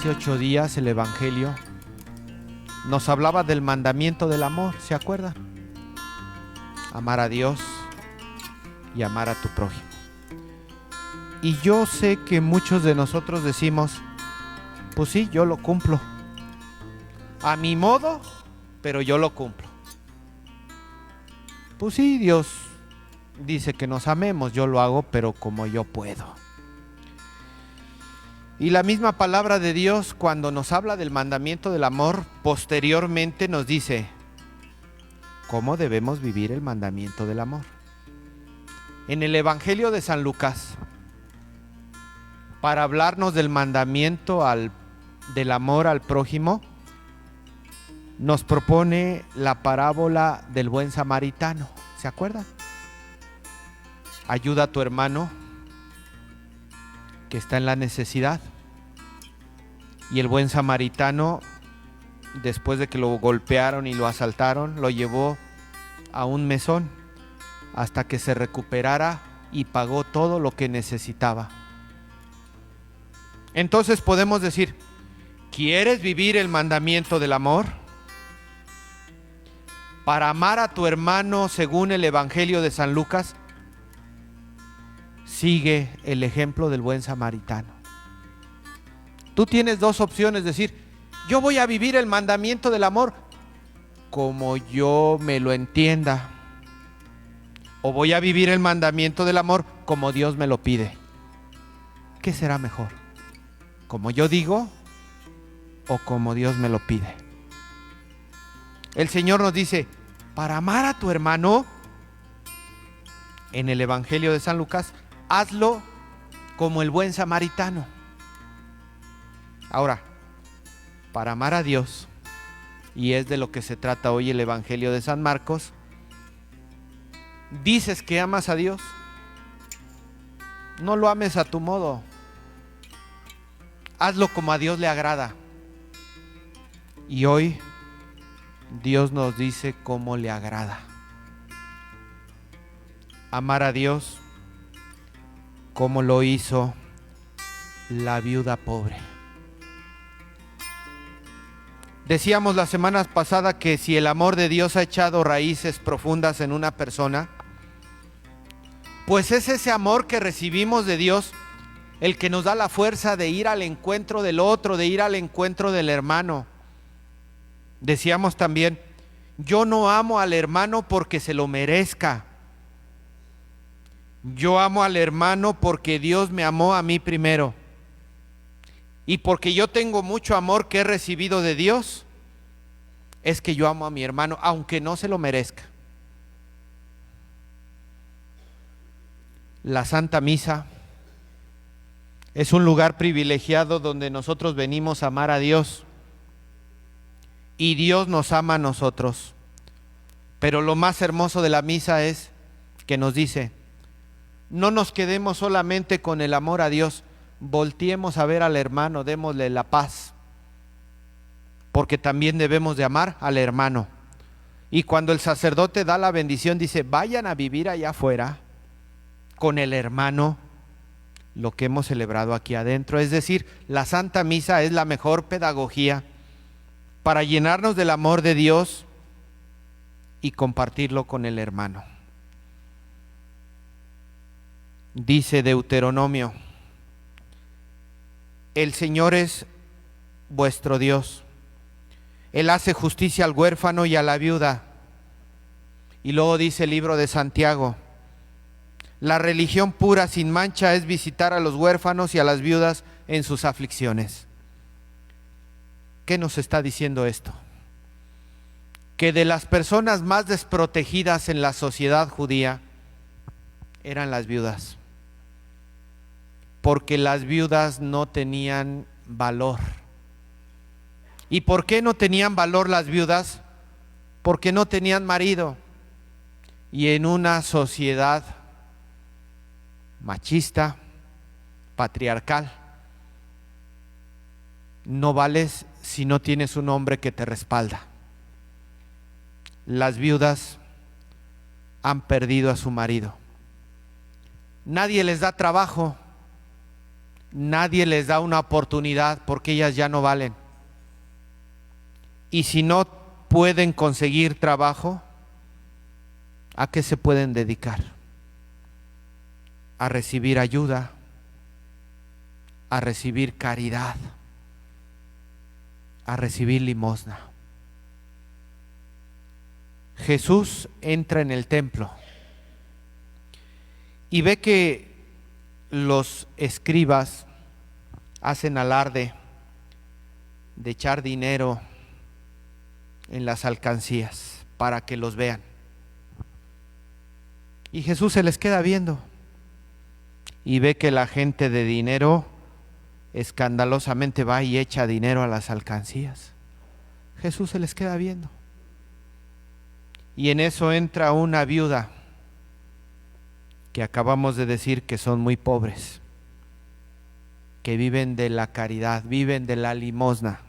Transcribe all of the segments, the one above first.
hace 8 días el Evangelio nos hablaba del mandamiento del amor, ¿se acuerdan? Amar a Dios y amar a tu prójimo. Y yo sé que muchos de nosotros decimos, pues sí, yo lo cumplo. A mi modo, pero yo lo cumplo. Pues sí, Dios dice que nos amemos, yo lo hago, pero como yo puedo. Y la misma palabra de Dios, cuando nos habla del mandamiento del amor, posteriormente nos dice cómo debemos vivir el mandamiento del amor. En el Evangelio de San Lucas, para hablarnos del mandamiento del amor al prójimo, nos propone la parábola del buen samaritano. ¿Se acuerdan? Ayuda a tu hermano que está en la necesidad. Y el buen samaritano, después de que lo golpearon y lo asaltaron, lo llevó a un mesón hasta que se recuperara y pagó todo lo que necesitaba. Entonces podemos decir, ¿quieres vivir el mandamiento del amor? Para amar a tu hermano según el Evangelio de San Lucas, sigue el ejemplo del buen samaritano. Tú tienes dos opciones, decir, yo voy a vivir el mandamiento del amor como yo me lo entienda, o voy a vivir el mandamiento del amor como Dios me lo pide. ¿Qué será mejor? ¿Como yo digo o como Dios me lo pide? El Señor nos dice, para amar a tu hermano, en el Evangelio de San Lucas, hazlo como el buen samaritano. Ahora, para amar a Dios, y es de lo que se trata hoy el Evangelio de San Marcos, dices que amas a Dios, no lo ames a tu modo, hazlo como a Dios le agrada. Y hoy Dios nos dice cómo le agrada. Amar a Dios como lo hizo la viuda pobre. Decíamos la semana pasada que si el amor de Dios ha echado raíces profundas en una persona, pues es ese amor que recibimos de Dios el que nos da la fuerza de ir al encuentro del otro, de ir al encuentro del hermano. Decíamos también, yo no amo al hermano porque se lo merezca. Yo amo al hermano porque Dios me amó a mí primero. Y porque yo tengo mucho amor que he recibido de Dios, es que yo amo a mi hermano, aunque no se lo merezca. La Santa Misa es un lugar privilegiado donde nosotros venimos a amar a Dios y Dios nos ama a nosotros. Pero lo más hermoso de la misa es que nos dice, no nos quedemos solamente con el amor a Dios, volteemos a ver al hermano, démosle la paz, porque también debemos de amar al hermano. Y cuando el sacerdote da la bendición, dice, vayan a vivir allá afuera con el hermano lo que hemos celebrado aquí adentro. Es decir, la Santa Misa es la mejor pedagogía para llenarnos del amor de Dios y compartirlo con el hermano. Dice Deuteronomio, el Señor es vuestro Dios. Él hace justicia al huérfano y a la viuda. Y luego dice el libro de Santiago, la religión pura sin mancha es visitar a los huérfanos y a las viudas en sus aflicciones. ¿Qué nos está diciendo esto? Que de las personas más desprotegidas en la sociedad judía eran las viudas, porque las viudas no tenían valor. ¿Y por qué no tenían valor las viudas? Porque no tenían marido. Y en una sociedad machista, patriarcal, no vales si no tienes un hombre que te respalda. Las viudas han perdido a su marido. Nadie les da trabajo. nadie les da una oportunidad porque ellas ya no valen. Y si no pueden conseguir trabajo, ¿a qué se pueden dedicar? A recibir ayuda, a recibir caridad, a recibir limosna. Jesús entra en el templo y ve que los escribas hacen alarde de echar dinero en las alcancías para que los vean. Y Jesús se les queda viendo y ve que la gente de dinero escandalosamente va y echa dinero a las alcancías. Jesús se les queda viendo. Y en eso entra una viuda que acabamos de decir que son muy pobres, que viven de la caridad, viven de la limosna,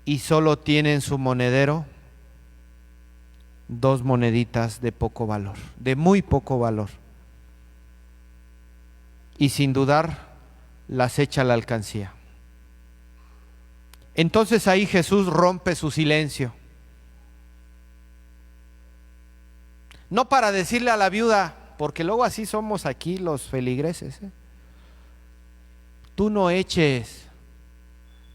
y solo tienen su monedero 2 moneditas de poco valor, de muy poco valor, y sin dudar las echa a la alcancía. Entonces ahí Jesús rompe su silencio, no para decirle a la viuda, porque luego así somos aquí los feligreses, tú no eches,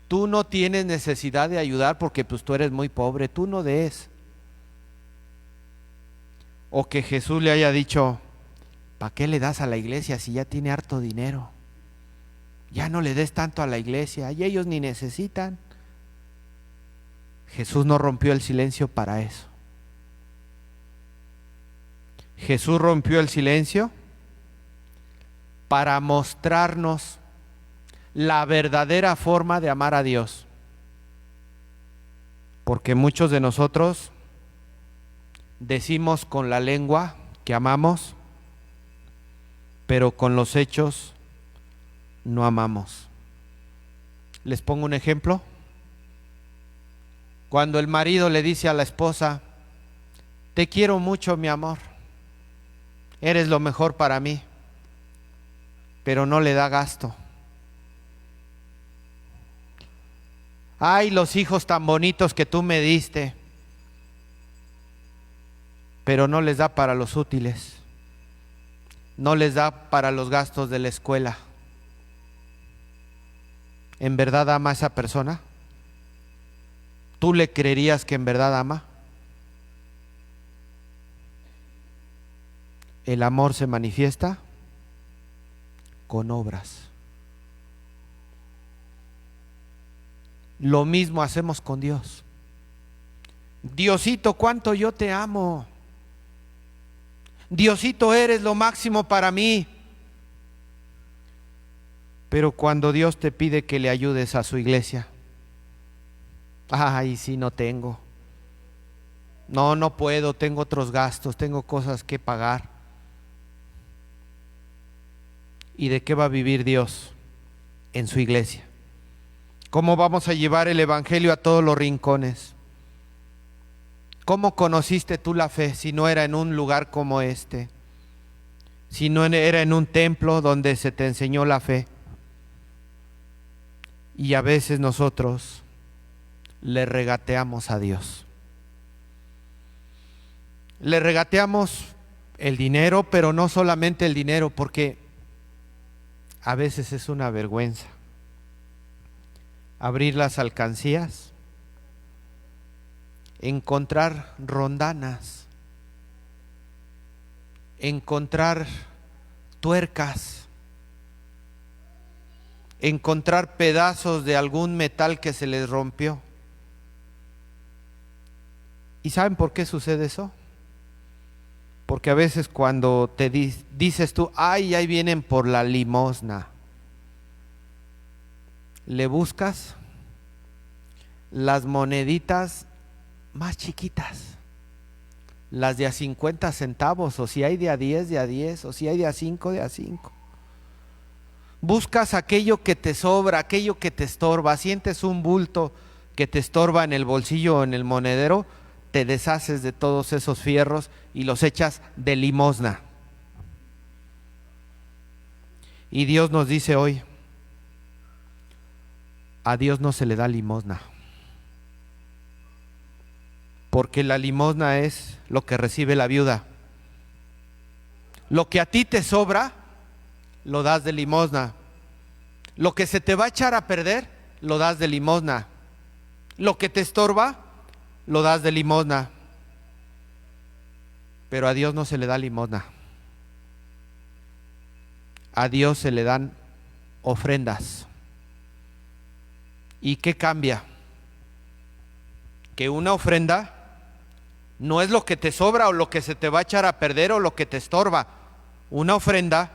tú no tienes necesidad de ayudar porque pues tú eres muy pobre, tú no des. O que Jesús le haya dicho, ¿para qué le das a la iglesia si ya tiene harto dinero? Ya no le des tanto a la iglesia, y ellos ni necesitan. Jesús no rompió el silencio para eso. Jesús rompió el silencio para mostrarnos la verdadera forma de amar a Dios. Porque muchos de nosotros decimos con la lengua que amamos, pero con los hechos no amamos. Les pongo un ejemplo. Cuando el marido le dice a la esposa, te quiero mucho, mi amor, eres lo mejor para mí, pero no le da gasto. Ay, los hijos tan bonitos que tú me diste, pero no les da para los útiles, no les da para los gastos de la escuela. ¿En verdad ama a esa persona? ¿Tú le creerías que en verdad ama? El amor se manifiesta con obras. Lo mismo hacemos con Dios. Diosito, cuánto yo te amo. Diosito, eres lo máximo para mí. Pero cuando Dios te pide que le ayudes a su iglesia, ay, sí, no tengo. No puedo, tengo otros gastos, tengo cosas que pagar. ¿Y de qué va a vivir Dios en su iglesia? ¿Cómo vamos a llevar el evangelio a todos los rincones? ¿Cómo conociste tú la fe si no era en un lugar como este? Si no era en un templo donde se te enseñó la fe. Y a veces nosotros le regateamos a Dios. Le regateamos el dinero, pero no solamente el dinero, porque a veces es una vergüenza abrir las alcancías, encontrar rondanas, encontrar tuercas, encontrar pedazos de algún metal que se les rompió. ¿Y saben por qué sucede eso? Porque a veces cuando te dices tú, ay, ahí vienen por la limosna, le buscas las moneditas más chiquitas, las de a 50 centavos, o si hay de a 10, de a 10, o si hay de a 5, de a 5. Buscas aquello que te sobra, aquello que te estorba, sientes un bulto que te estorba en el bolsillo o en el monedero, te deshaces de todos esos fierros y los echas de limosna. Y Dios nos dice hoy, a Dios no se le da limosna, porque la limosna es lo que recibe la viuda. Lo que a ti te sobra, lo das de limosna. Lo que se te va a echar a perder, lo das de limosna. Lo que te estorba, lo das de limosna. Pero a Dios no se le da limosna. A Dios se le dan ofrendas. ¿Y qué cambia? Que una ofrenda no es lo que te sobra o lo que se te va a echar a perder o lo que te estorba. Una ofrenda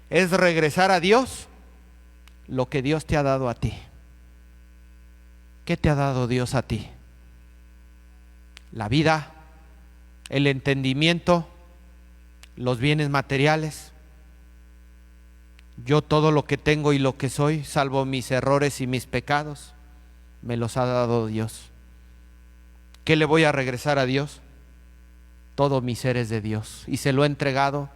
es regresar a Dios lo que Dios te ha dado a ti. ¿Qué te ha dado Dios a ti? La vida, el entendimiento, los bienes materiales. Yo todo lo que tengo y lo que soy, salvo mis errores y mis pecados, me los ha dado Dios. ¿Qué le voy a regresar a Dios? Todo mi ser es de Dios y se lo he entregado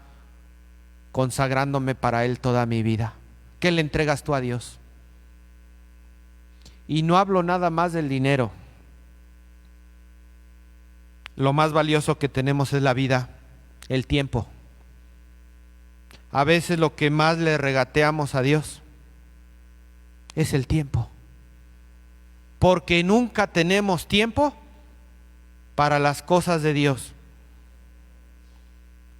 consagrándome para Él toda mi vida. ¿Qué le entregas tú a Dios? Y no hablo nada más del dinero. Lo más valioso que tenemos es la vida, el tiempo. A veces lo que más le regateamos a Dios es el tiempo, porque nunca tenemos tiempo para las cosas de Dios.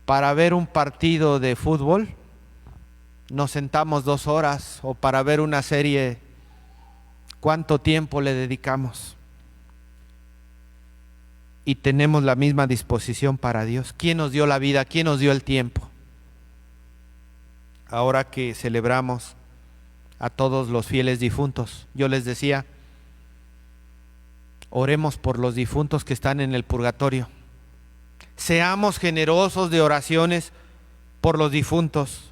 Para ver un partido de fútbol nos sentamos 2 horas, o para ver una serie, ¿cuánto tiempo le dedicamos? Y tenemos la misma disposición para Dios. ¿Quién nos dio la vida? ¿Quién nos dio el tiempo? Ahora que celebramos a todos los fieles difuntos, yo les decía, oremos por los difuntos que están en el purgatorio. Seamos generosos de oraciones por los difuntos,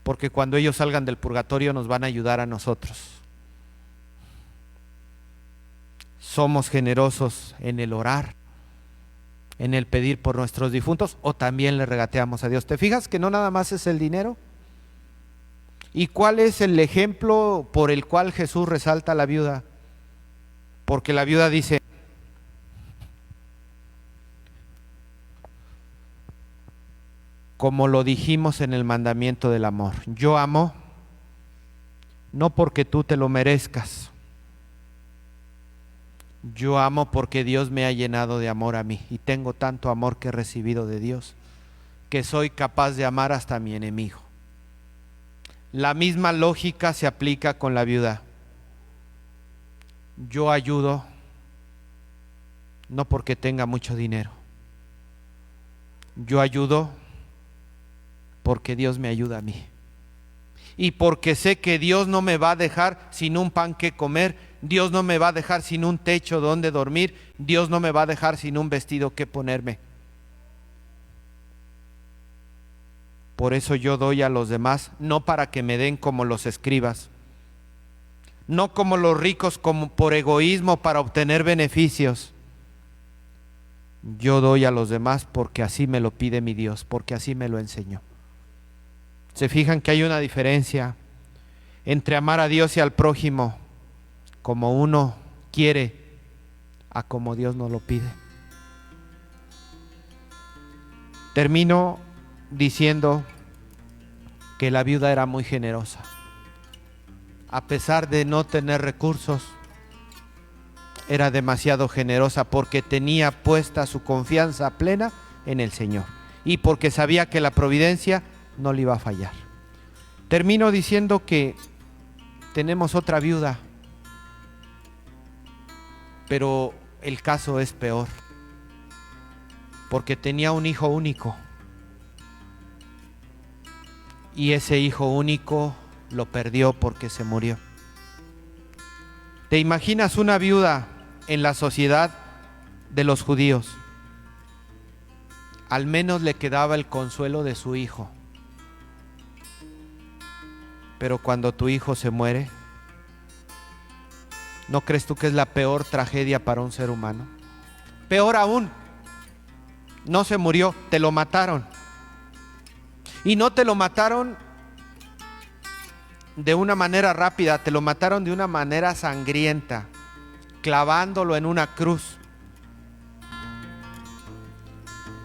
porque cuando ellos salgan del purgatorio nos van a ayudar a nosotros. Somos generosos en el orar, en el pedir por nuestros difuntos, o también le regateamos a Dios. ¿Te fijas que no nada más es el dinero? ¿Y cuál es el ejemplo por el cual Jesús resalta a la viuda? Porque la viuda dice, como lo dijimos en el mandamiento del amor, yo amo no porque tú te lo merezcas, yo amo porque Dios me ha llenado de amor a mí, y tengo tanto amor que he recibido de Dios, que soy capaz de amar hasta a mi enemigo. La misma lógica se aplica con la viuda. Yo ayudo no porque tenga mucho dinero, yo ayudo porque Dios me ayuda a mí, y porque sé que Dios no me va a dejar sin un pan que comer, Dios no me va a dejar sin un techo donde dormir, Dios no me va a dejar sin un vestido que ponerme. Por eso yo doy a los demás, no para que me den como los escribas, no como los ricos, como por egoísmo para obtener beneficios. Yo doy a los demás porque así me lo pide mi Dios, porque así me lo enseñó. ¿Se fijan que hay una diferencia entre amar a Dios y al prójimo como uno quiere a como Dios nos lo pide? Termino diciendo que la viuda era muy generosa. A pesar de no tener recursos, era demasiado generosa porque tenía puesta su confianza plena en el Señor y porque sabía que la providencia no le iba a fallar. Termino diciendo que tenemos otra viuda, pero el caso es peor, porque tenía un hijo único, y ese hijo único lo perdió porque se murió. ¿Te imaginas una viuda en la sociedad de los judíos? Al menos le quedaba el consuelo de su hijo. Pero cuando tu hijo se muere, ¿no crees tú que es la peor tragedia para un ser humano? Peor aún, no se murió, te lo mataron. Y no te lo mataron de una manera rápida, te lo mataron de una manera sangrienta, clavándolo en una cruz.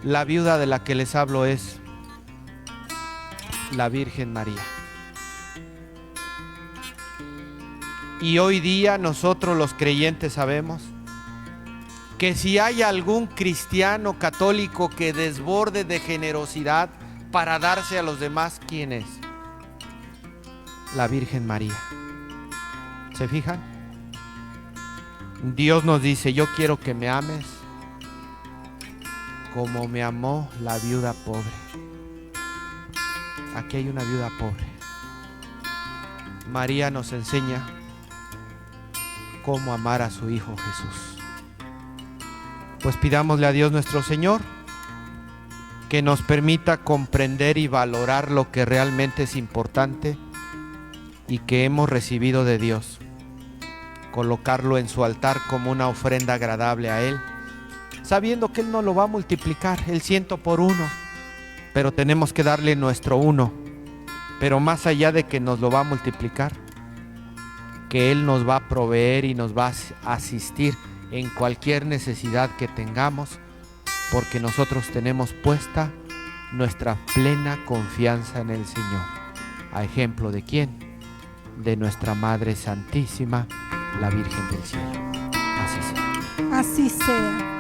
La viuda de la que les hablo es la Virgen María. Y hoy día nosotros los creyentes sabemos que si hay algún cristiano católico que desborde de generosidad para darse a los demás, ¿quién es? La Virgen María. ¿Se fijan? Dios nos dice: yo quiero que me ames como me amó la viuda pobre. Aquí hay una viuda pobre. María nos enseña cómo amar a su Hijo Jesús. Pues pidámosle a Dios nuestro Señor que nos permita comprender y valorar lo que realmente es importante y que hemos recibido de Dios, colocarlo en su altar como una ofrenda agradable a Él, sabiendo que Él no lo va a multiplicar el 100 por 1, pero tenemos que darle nuestro 1, pero más allá de que nos lo va a multiplicar, que Él nos va a proveer y nos va a asistir en cualquier necesidad que tengamos, porque nosotros tenemos puesta nuestra plena confianza en el Señor. ¿A ejemplo de quién? De nuestra Madre Santísima, la Virgen del Cielo. Así sea. Así sea.